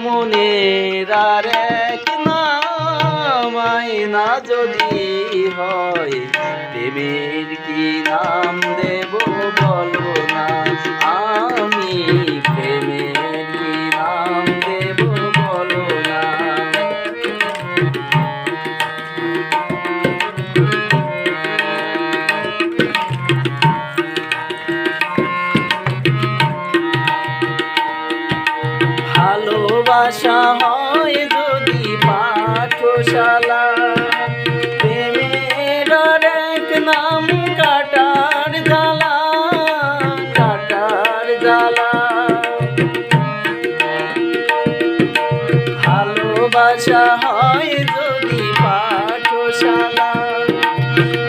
মনের আর এক নাম আয়না যদি হয় প্রেমের কি নাম দেব বলো না আমি প্রেমের কি নাম দেব বলো না ভালোবাসা হয় যদি পাঠশালা প্রেমের আর এক নাম কাটার জ্বালা কাটার জ্বালা ভালোবাসা হয় যদি পাঠশালা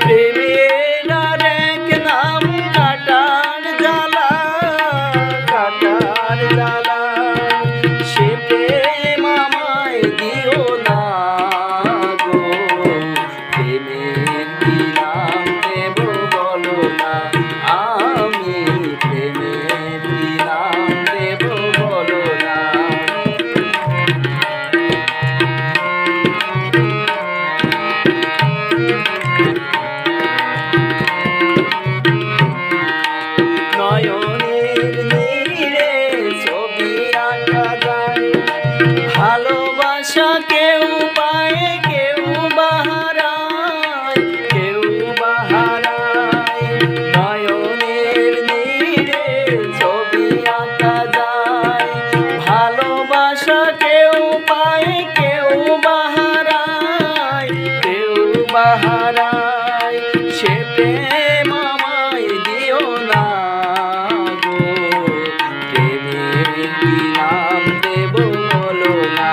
প্রেমের আর এক নাম কাটার জ্বালা কাটার জ্বালা সে প্রেম আমায় দিও না গো প্রেমের কি নাম দেব বলো না আমি প্রেমের কি নাম দেব বলো না নয়নের নীরে ছবি আঁকা যায় ভালোবাসা কেউ পায় কেউ বাহারায় কেউ বাহারায় নয়নের নীরে ছবি আঁকা যায় ভালোবাসা কেউ পায় কেউ বাহারায় কেউ বাহারায় সে প্রেম আমায় দিও না গো প্রেমের কি নাম দেব বলো না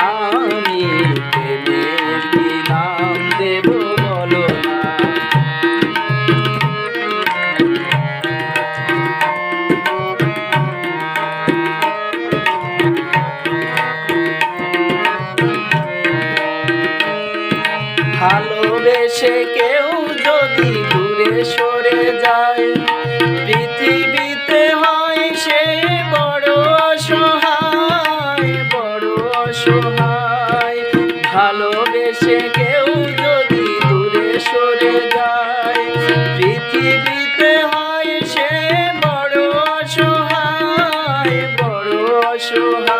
আমি প্রেমের কি নাম দেব বলো না ভালোবেসে কেউ যদি দূরে সরে যায় পৃথিবীতে হয় সে বড় অসহায় বড় অসহায় ভালোবেসে কেউ যদি দূরে সরে যায় পৃথিবীতে হয় সে বড় অসহায় বড় অসহায়